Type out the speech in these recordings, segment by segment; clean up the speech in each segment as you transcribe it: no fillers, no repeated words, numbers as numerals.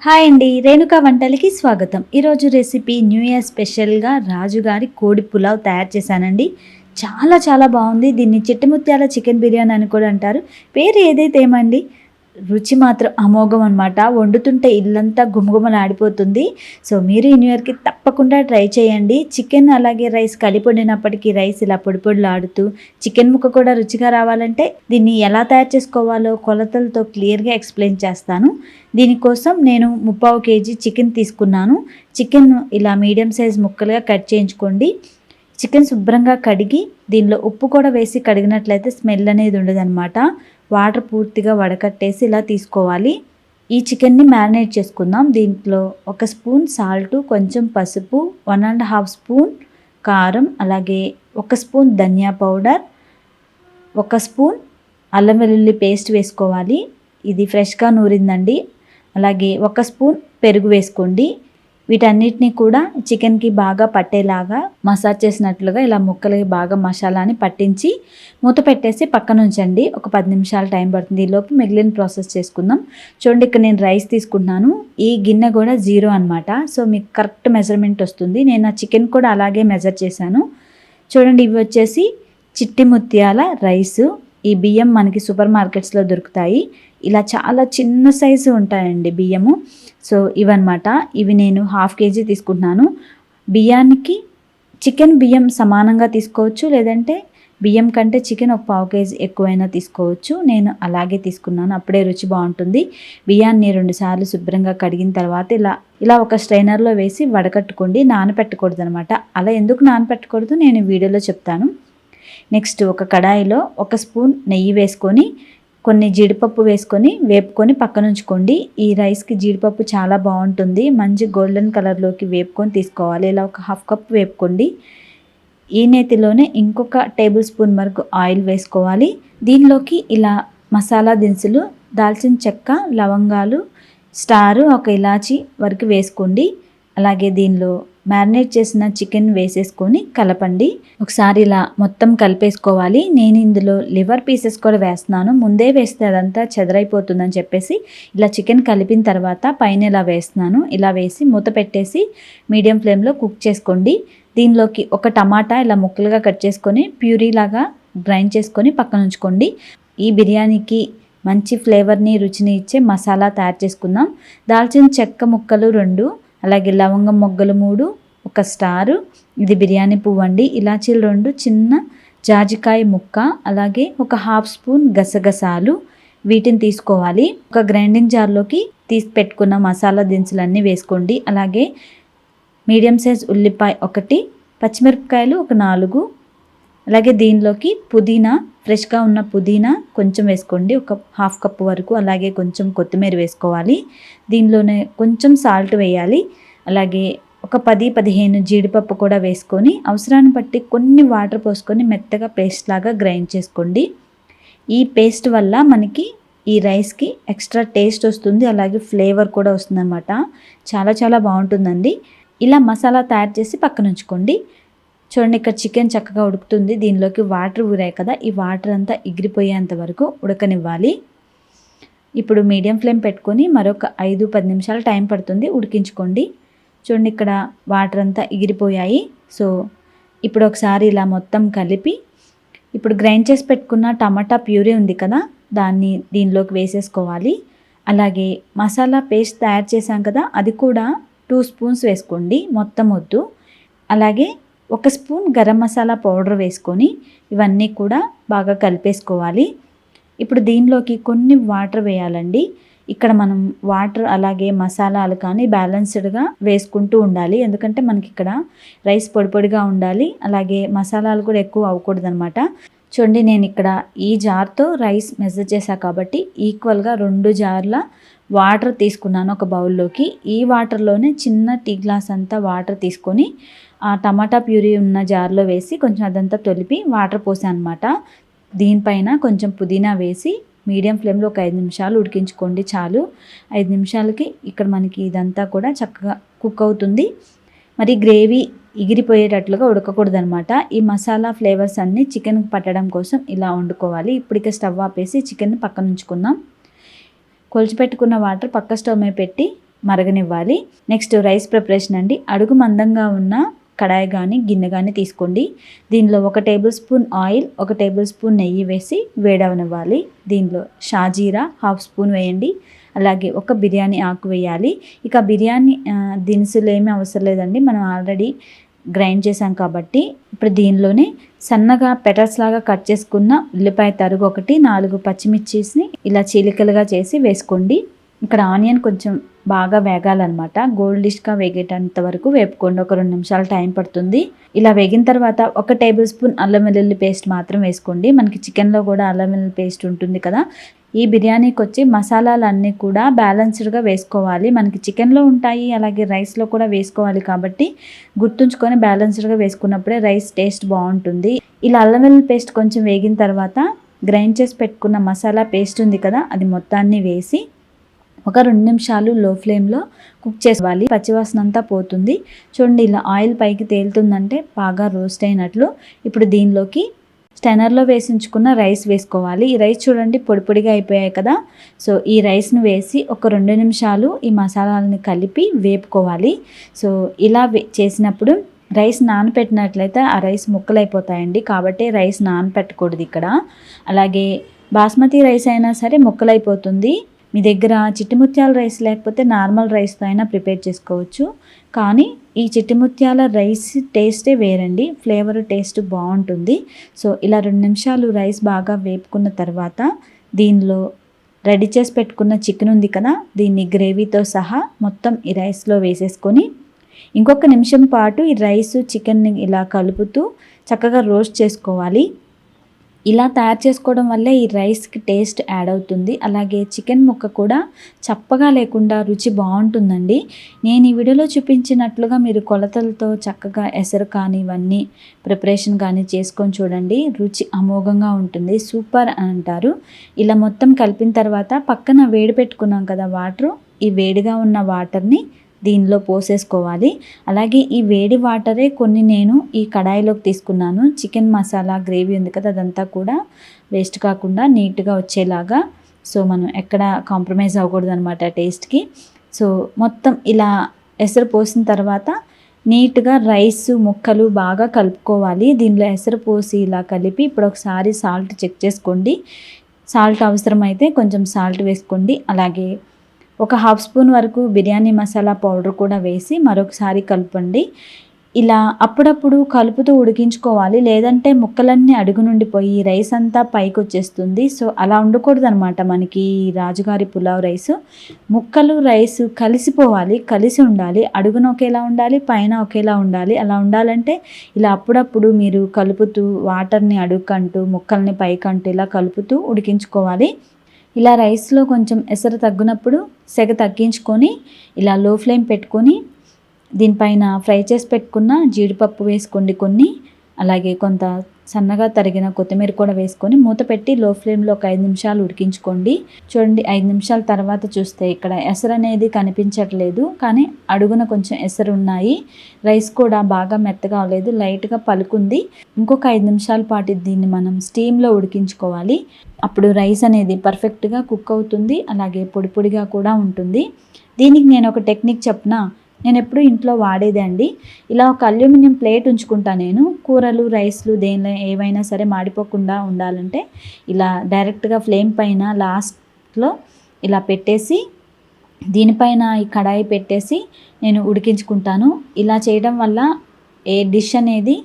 Hi అండి, రేణుకా వంటలకి స్వాగతం. ఈరోజు రెసిపీ న్యూ ఇయర్ స్పెషల్గా రాజుగారి కోడి పులావ్ తయారు చేశానండి. చాలా చాలా బాగుంది. దీన్ని చిట్టుముత్యాల చికెన్ బిర్యానీ అని కూడా అంటారు. పేరు ఏదైతే ఏమండి, రుచి మాత్రం అమోఘం అనమాట. వండుతుంటే ఇల్లంతా గుమగుమలాడిపోతుంది. సో మీరు ఈ న్యూ ఇయర్కి తప్పకుండా ట్రై చేయండి. చికెన్ అలాగే రైస్ కలిపి వండినప్పటికీ రైస్ ఇలా పొడి పొడిలాడుతూ, చికెన్ ముక్క కూడా రుచిగా రావాలంటే దీన్ని ఎలా తయారు చేసుకోవాలో కొలతలతో క్లియర్గా ఎక్స్ప్లెయిన్ చేస్తాను. దీనికోసం నేను 3/4 కేజీ చికెన్ తీసుకున్నాను. చికెన్ ఇలా మీడియం సైజ్ ముక్కలుగా కట్ చేయించుకోండి. చికెన్ శుభ్రంగా కడిగి దీనిలో ఉప్పు కూడా వేసి కడిగినట్లయితే స్మెల్ అనేది ఉండదన్నమాట. వాటర్ పూర్తిగా వడకట్టేసి ఇలా తీసుకోవాలి. ఈ చికెన్ని మ్యారినేట్ చేసుకుందాం. దీంట్లో 1 స్పూన్ సాల్ట్, కొంచెం పసుపు, 1½ స్పూన్ కారం, అలాగే 1 స్పూన్ ధనియా పౌడర్, 1 స్పూన్ అల్లం వెల్లుల్లి పేస్ట్ వేసుకోవాలి. ఇది ఫ్రెష్గా నూరిందండి. అలాగే 1 స్పూన్ పెరుగు వేసుకోండి. వీటన్నిటిని కూడా చికెన్కి బాగా పట్టేలాగా మసాజ్ చేసినట్లుగా ఇలా ముక్కలకి బాగా మసాలాని పట్టించి మూత పెట్టేసి పక్కన ఉంచండి. ఒక 10 నిమిషాలు టైం పడుతుంది. ఈలోపు మిగిలిన ప్రాసెస్ చేసుకుందాం. చూడండి, ఇక్కడ నేను రైస్ తీసుకుంటున్నాను. ఈ గిన్నె కూడా 0 అనమాట. సో మీకు కరెక్ట్ మెజర్మెంట్ వస్తుంది. నేను ఆ చికెన్ కూడా అలాగే మెజర్ చేశాను. చూడండి, ఇవి వచ్చేసి చిట్టి ముత్యాల రైసు. ఈ బియ్యం మనకి సూపర్ మార్కెట్స్లో దొరుకుతాయి. ఇలా చాలా చిన్న సైజు ఉంటాయండి బియ్యము. సో ఇవన్నమాట. ఇవి నేను 1/2 కేజీ తీసుకుంటున్నాను. బియ్యానికి చికెన్ బియ్యం సమానంగా తీసుకోవచ్చు, లేదంటే బియ్యం కంటే చికెన్ ఒక 1/4 కేజీ ఎక్కువైనా తీసుకోవచ్చు. నేను అలాగే తీసుకున్నాను, అప్పుడే రుచి బాగుంటుంది. బియ్యాన్ని 2 సార్లు శుభ్రంగా కడిగిన తర్వాత ఇలా ఒక స్ట్రైనర్లో వేసి వడకట్టుకోండి. నానపెట్టకూడదు అనమాట. అలా ఎందుకు నానపెట్టకూడదు నేను వీడియోలో చెప్తాను. నెక్స్ట్ ఒక కడాయిలో 1 స్పూన్ నెయ్యి వేసుకొని కొన్ని జీడిపప్పు వేసుకొని వేపుకొని పక్కన ఉంచుకోండి. ఈ రైస్కి జీడిపప్పు చాలా బాగుంటుంది. మంచి గోల్డెన్ కలర్లోకి వేపుకొని తీసుకోవాలి. ఇలా ఒక 1/2 కప్ వేపుకోండి. ఈ నేతిలోనే ఇంకొక టేబుల్ స్పూన్ వరకు ఆయిల్ వేసుకోవాలి. దీనిలోకి ఇలా మసాలా దినుసులు, దాల్చిన చెక్క, లవంగాలు, స్టారు, 1 ఇలాచి వరకు వేసుకోండి. అలాగే దీనిలో మ్యారినేట్ చేసిన చికెన్ వేసేసుకొని కలపండి. ఒకసారి ఇలా మొత్తం కలిపేసుకోవాలి. నేను ఇందులో లివర్ పీసెస్ కూడా వేస్తున్నాను. ముందే వేస్తే అదంతా చెదరైపోతుందని చెప్పేసి ఇలా చికెన్ కలిపిన తర్వాత పైన ఇలా వేస్తున్నాను. ఇలా వేసి మూత పెట్టేసి మీడియం ఫ్లేమ్లో కుక్ చేసుకోండి. దీనిలోకి 1 టమాటా ఇలా ముక్కలుగా కట్ చేసుకొని ప్యూరీ లాగా గ్రైండ్ చేసుకొని పక్కన ఉంచుకోండి. ఈ బిర్యానీకి మంచి ఫ్లేవర్ని, రుచిని ఇచ్చే మసాలా తయారు చేసుకుందాం. దాల్చిన చెక్క ముక్కలు 2, అలాగే లవంగం మొగ్గలు 3, 1 స్టారు, ఇది బిర్యానీ పువ్వు అండి, ఇలాచీలు 2, చిన్న జాజికాయ ముక్క, అలాగే 1/2 స్పూన్ గసగసాలు. వీటిని తీసుకోవాలి. ఒక గ్రైండింగ్ జార్లోకి తీసి పెట్టుకున్న మసాలా దినుసులన్నీ వేసుకోండి. అలాగే మీడియం సైజ్ ఉల్లిపాయ 1, పచ్చిమిరపకాయలు 4, అలాగే దీనిలోకి పుదీనా, ఫ్రెష్గా ఉన్న పుదీనా కొంచెం వేసుకోండి, ఒక 1/2 కప్ వరకు. అలాగే కొంచెం కొత్తిమీర వేసుకోవాలి. దీనిలోనే కొంచెం సాల్ట్ వేయాలి. అలాగే ఒక 10-15 జీడిపప్పు కూడా వేసుకొని అవసరాన్ని బట్టి కొన్ని వాటర్ పోసుకొని మెత్తగా పేస్ట్ లాగా గ్రైండ్ చేసుకోండి. ఈ పేస్ట్ వల్ల మనకి ఈ రైస్కి ఎక్స్ట్రా టేస్ట్ వస్తుంది, అలాగే ఫ్లేవర్ కూడా వస్తుంది అన్నమాట. చాలా చాలా బాగుంటుందండి. ఇలా మసాలా తయారు చేసి పక్కన ఉంచుకోండి. చూడండి, ఇక్కడ చికెన్ చక్కగా ఉడుకుతుంది. దీనిలోకి వాటర్ ఊరాయి కదా, ఈ వాటర్ అంతా ఎగిరిపోయేంత వరకు ఉడకనివ్వాలి. ఇప్పుడు మీడియం ఫ్లేమ్ పెట్టుకొని మరొక 5-10 నిమిషాలు టైం పడుతుంది, ఉడికించుకోండి. చూడండి, ఇక్కడ వాటర్ అంతా ఎగిరిపోయాయి. సో ఇప్పుడు ఒకసారి ఇలా మొత్తం కలిపి ఇప్పుడు గ్రైండ్ చేసి పెట్టుకున్న టమాటా ప్యూరీ ఉంది కదా, దాన్ని దీనిలోకి వేసేసుకోవాలి. అలాగే మసాలా పేస్ట్ తయారు చేసాం కదా, అది కూడా 2 స్పూన్స్ వేసుకోండి, మొత్తం వద్దు. అలాగే 1 స్పూన్ గరం మసాలా పౌడర్ వేసుకొని ఇవన్నీ కూడా బాగా కలిపేసుకోవాలి. ఇప్పుడు దీనిలోకి కొన్ని వాటర్ వేయాలండి. ఇక్కడ మనం వాటర్ అలాగే మసాలాలు కానీ బ్యాలెన్స్డ్గా వేసుకుంటూ ఉండాలి. ఎందుకంటే మనకి ఇక్కడ రైస్ పొడి పొడిగా ఉండాలి, అలాగే మసాలాలు కూడా ఎక్కువ అవ్వకూడదు అనమాట. చూడండి, నేను ఇక్కడ ఈ జార్తో రైస్ మెజర్ చేశాను కాబట్టి ఈక్వల్గా 2 జార్ల వాటర్ తీసుకున్నాను ఒక బౌల్లోకి. ఈ వాటర్లోనే చిన్న టీ గ్లాస్ అంతా వాటర్ తీసుకొని ఆ టమాటా ప్యూరీ ఉన్న జార్లో వేసి కొంచెం అదంతా తొలిపి వాటర్ పోసాను అనమాట. దీనిపైన కొంచెం పుదీనా వేసి మీడియం ఫ్లేమ్లో ఒక 5 నిమిషాలు ఉడికించుకోండి చాలు. 5 నిమిషాలకి ఇక్కడ మనకి ఇదంతా కూడా చక్కగా కుక్ అవుతుంది. మరి గ్రేవీ ఎగిరిపోయేటట్లుగా ఉడకకూడదు అనమాట. ఈ మసాలా ఫ్లేవర్స్ అన్నీ చికెన్కి పట్టడం కోసం ఇలా వండుకోవాలి. ఇప్పటికే స్టవ్ ఆపేసి చికెన్ పక్కన ఉంచుకుందాం. కొలిచిపెట్టుకున్న వాటర్ పక్క స్టవ్ మీద పెట్టి మరగనివ్వాలి. నెక్స్ట్ రైస్ ప్రిపరేషన్ అండి. అడుగు మందంగా ఉన్న కడాయి కానీ గిన్నె కానీ తీసుకోండి. దీనిలో 1 table spoon oil, 1 table spoon నెయ్యి వేసి వేడవనివ్వాలి. దీనిలో షాజీరా 1/2 స్పూన్ వేయండి. అలాగే ఒక బిర్యానీ ఆకు వేయాలి. ఇక బిర్యానీ దినుసులు ఏమీ అవసరం లేదండి, మనం ఆల్రెడీ గ్రైండ్ చేసాం కాబట్టి. ఇప్పుడు దీనిలోనే సన్నగా పెటల్స్ లాగా కట్ చేసుకున్న ఉల్లిపాయ తరుగు 1, 4 పచ్చిమిర్చిని ఇలా చీలికలుగా చేసి వేసుకోండి. ఇక్కడ ఆనియన్ కొంచెం బాగా వేగాలన్నమాట. గోల్డిష్గా వేగేటంత వరకు వేపుకోండి. ఒక 2 నిమిషాలు టైం పడుతుంది. ఇలా వేగిన తర్వాత 1 టేబుల్ స్పూన్ అల్లం వెల్లుల్లి పేస్ట్ మాత్రం వేసుకోండి. మనకి చికెన్లో కూడా అల్లం వెల్లుల్లి పేస్ట్ ఉంటుంది కదా. ఈ బిర్యానీకి వచ్చి మసాలాలన్నీ కూడా బ్యాలెన్స్డ్గా వేసుకోవాలి. మనకి చికెన్లో ఉంటాయి, అలాగే రైస్లో కూడా వేసుకోవాలి కాబట్టి గుర్తుంచుకొని బ్యాలెన్స్డ్గా వేసుకున్నప్పుడే రైస్ టేస్ట్ బాగుంటుంది. ఇలా అల్లం వెల్లుల్లి పేస్ట్ కొంచెం వేగిన తర్వాత గ్రైండ్ చేసి పెట్టుకున్న మసాలా పేస్ట్ ఉంది కదా, అది మొత్తాన్ని వేసి ఒక 2 నిమిషాలు లో ఫ్లేమ్లో కుక్ చేసుకోవాలి. పచ్చివాసన అంతా పోతుంది. చూడండి, ఇలా ఆయిల్ పైకి తేలుతుందంటే బాగా రోస్ట్ అయినట్లు. ఇప్పుడు దీనిలోకి స్టైనర్లో వేసించుకున్న రైస్ వేసుకోవాలి. ఈ రైస్ చూడండి పొడి పొడిగా అయిపోయాయి కదా. సో ఈ రైస్ను వేసి ఒక 2 నిమిషాలు ఈ మసాలాలని కలిపి వేపుకోవాలి. సో ఇలా చేసినప్పుడు రైస్ నానపెట్టినట్లయితే ఆ రైస్ ముక్కలు అయిపోతాయండి, కాబట్టి రైస్ నానపెట్టకూడదు ఇక్కడ. అలాగే బాస్మతి రైస్ అయినా సరే ముక్కలైపోతుంది. మీ దగ్గర చిట్టిముత్యాల రైస్ లేకపోతే నార్మల్ రైస్తో అయినా ప్రిపేర్ చేసుకోవచ్చు. కానీ ఈ చిట్టిముత్యాల రైస్ టేస్టే వేరండి, ఫ్లేవర్ టేస్ట్ బాగుంటుంది. సో ఇలా 2 నిమిషాలు రైస్ బాగా వేపుకున్న తర్వాత దీనిలో రెడీ చేసి పెట్టుకున్న చికెన్ ఉంది కదా, దీన్ని గ్రేవీతో సహా మొత్తం ఈ రైస్లో వేసేసుకొని ఇంకొక నిమిషం పాటు ఈ రైస్ చికెన్ని ఇలా కలుపుతూ చక్కగా రోస్ట్ చేసుకోవాలి. ఇలా తయారు చేసుకోవడం వల్లే ఈ రైస్కి టేస్ట్ యాడ్ అవుతుంది. అలాగే చికెన్ ముక్క కూడా చప్పగా లేకుండా రుచి బాగుంటుందండి. నేను ఈ వీడియోలో చూపించినట్లుగా మీరు కొలతలతో చక్కగా ఎసరు కానీ ఇవన్నీ ప్రిపరేషన్ కానీ చేసుకొని చూడండి, రుచి అమోఘంగా ఉంటుంది, సూపర్ అని అంటారు. ఇలా మొత్తం కలిపిన తర్వాత పక్కన వేడి పెట్టుకున్నాం కదా వాటర్, ఈ వేడిగా ఉన్న వాటర్ని దీనిలో పోసేసుకోవాలి. అలాగే ఈ వేడి వాటరే కొన్ని నేను ఈ కడాయిలోకి తీసుకున్నాను. చికెన్ మసాలా గ్రేవీ ఉంది కదా, అదంతా కూడా వేస్ట్ కాకుండా నీట్గా వచ్చేలాగా. సో మనం ఎక్కడ కాంప్రమైజ్ అవ్వకూడదు అనమాట టేస్ట్కి. సో మొత్తం ఇలా ఎసరు పోసిన తర్వాత నీట్గా రైస్ ముక్కలు బాగా కలుపుకోవాలి. దీనిలో ఎసరు పోసి ఇలా కలిపి ఇప్పుడు ఒకసారి సాల్ట్ చెక్ చేసుకోండి. సాల్ట్ అవసరమైతే కొంచెం సాల్ట్ వేసుకోండి. అలాగే ఒక 1/2 స్పూన్ వరకు బిర్యానీ మసాలా పౌడర్ కూడా వేసి మరొకసారి కలపండి. ఇలా అప్పుడప్పుడు కలుపుతూ ఉడికించుకోవాలి, లేదంటే ముక్కలన్నీ అడుగు నుండి పోయి రైస్ అంతా పైకి వచ్చేస్తుంది. సో అలా ఉండకూడదు అనమాట. మనకి రాజుగారి పులావ్ రైస్ ముక్కలు రైస్ కలిసిపోవాలి, కలిసి ఉండాలి. అడుగున ఒకేలా ఉండాలి, పైన ఒకేలా ఉండాలి. అలా ఉండాలంటే ఇలా అప్పుడప్పుడు మీరు కలుపుతూ వాటర్ని అడుగుకంటూ ముక్కల్ని పైకంటూ ఇలా కలుపుతూ ఉడికించుకోవాలి. ఇలా రైస్లో కొంచెం ఎసరు తగ్గినప్పుడు సెగ తగ్గించుకొని ఇలా లో ఫ్లేమ్ పెట్టుకొని దీనిపైన ఫ్రై చేసి పెట్టుకున్న జీడిపప్పు వేసుకోండి కొన్ని, అలాగే కొంత సన్నగా తరిగిన కొత్తిమీర కూడా వేసుకొని మూత పెట్టి లో ఫ్లేమ్లో ఒక 5 నిమిషాలు ఉడికించుకోండి. చూడండి, 5 నిమిషాల తర్వాత చూస్తే ఇక్కడ ఎసరు అనేది కనిపించట్లేదు, కానీ అడుగున కొంచెం ఎసరు ఉన్నాయి. రైస్ కూడా బాగా మెత్తగా అవ్వలేదు, లైట్గా పలుకుంది. ఇంకొక 5 నిమిషాల పాటు దీన్ని మనం స్టీమ్లో ఉడికించుకోవాలి. అప్పుడు రైస్ అనేది పర్ఫెక్ట్గా కుక్ అవుతుంది, అలాగే పొడి పొడిగా కూడా ఉంటుంది. దీనికి నేను ఒక టెక్నిక్ చెప్పనా, నేను ఎప్పుడు ఇంట్లో వాడేదే అండి. ఇలా ఒక అల్యూమినియం ప్లేట్ ఉంచుకుంటాను నేను. కూరలు రైస్లు దేనిలో ఏవైనా సరే మాడిపోకుండా ఉండాలంటే ఇలా డైరెక్ట్గా ఫ్లేమ్ పైన లాస్ట్లో ఇలా పెట్టేసి దీనిపైన ఈ కడాయి పెట్టేసి నేను ఉడికించుకుంటాను. ఇలా చేయడం వల్ల ఏ డిష్ అనేది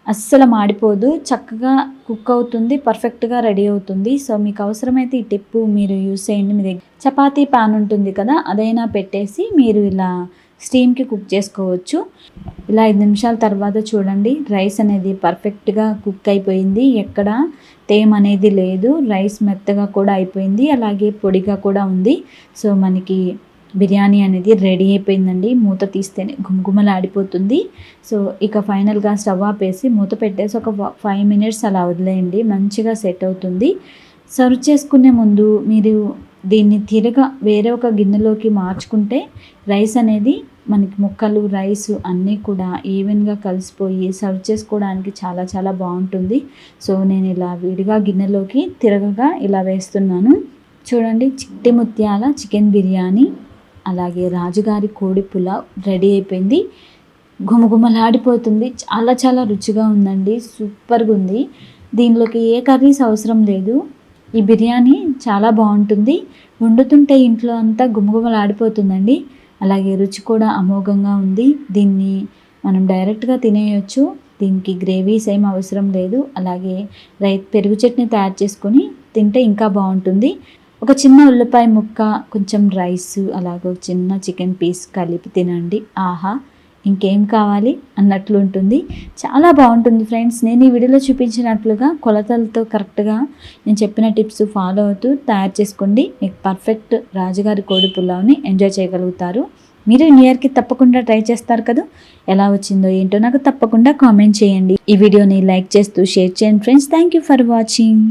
అస్సలు మాడిపోదు, చక్కగా కుక్ అవుతుంది, పర్ఫెక్ట్గా రెడీ అవుతుంది. సో మీకు అవసరమైతే ఈ టిప్పు మీరు యూస్ చేయండి. మీ దగ్గర చపాతీ పాన్ ఉంటుంది కదా, అదైనా పెట్టేసి మీరు ఇలా స్టీమ్కి కుక్ చేసుకోవచ్చు. ఇలా 5 నిమిషాల తర్వాత చూడండి, రైస్ అనేది పర్ఫెక్ట్గా కుక్ అయిపోయింది, ఎక్కడ తేమ అనేది లేదు, రైస్ మెత్తగా కూడా అయిపోయింది, అలాగే పొడిగా కూడా ఉంది. సో మనకి బిర్యానీ అనేది రెడీ అయిపోయిందండి. మూత తీస్తేనే గుమగుమలాడిపోతుంది. సో ఇక ఫైనల్గా స్టవ్ ఆపేసి మూత పెట్టేసి ఒక 5 మినిట్స్ అలా వదిలేయండి, మంచిగా సెట్ అవుతుంది. సర్వ్ చేసుకునే ముందు మీరు దీన్ని వేరే ఒక గిన్నెలోకి మార్చుకుంటే రైస్ అనేది మనకి ముక్కలు రైస్ అన్నీ కూడా ఈవెన్గా కలిసిపోయి సర్వ్ చేసుకోవడానికి చాలా చాలా బాగుంటుంది. సో నేను ఇలా విడిగా గిన్నెలోకి తిరగగా ఇలా వేస్తున్నాను. చూడండి, చిట్టి ముత్యాల చికెన్ బిర్యానీ అలాగే రాజుగారి కోడి పులావ్ రెడీ అయిపోయింది. గుమగుమలాడిపోతుంది. చాలా చాలా రుచిగా ఉందండి. సూపర్గా ఉంది. దీనిలోకి ఏ కర్రీస్ అవసరం లేదు. ఈ బిర్యానీ చాలా బాగుంటుంది. వండుతుంటే ఇంట్లో అంతా గుమగుమలాడిపోతుందండి. అలాగే రుచి కూడా అమోఘంగా ఉంది. దీన్ని మనం డైరెక్ట్గా తినేయొచ్చు. దీనికి గ్రేవీస్ ఏం అవసరం లేదు. అలాగే పెరుగు చట్నీ తయారు చేసుకొని తింటే ఇంకా బాగుంటుంది. ఒక చిన్న ఉల్లిపాయ ముక్క, కొంచెం రైస్, అలాగే ఒక చిన్న చికెన్ పీస్ కలిపి తినండి. ఆహా, ఇంకేం కావాలి అన్నట్లు ఉంటుంది. చాలా బాగుంటుంది ఫ్రెండ్స్. నేను ఈ వీడియోలో చూపించినట్లుగా కొలతలతో కరెక్ట్గా నేను చెప్పిన టిప్స్ ఫాలో అవుతూ తయారు చేసుకోండి. మీకు పర్ఫెక్ట్ రాజుగారి కోడి పులావ్ని ఎంజాయ్ చేయగలుగుతారు. మీరు న్యూ ఇయర్కి తప్పకుండా ట్రై చేస్తారు కదా. ఎలా వచ్చిందో ఏంటో నాకు తప్పకుండా కామెంట్ చేయండి. ఈ వీడియోని లైక్ చేస్తూ షేర్ చేయండి friends. Thank you for watching.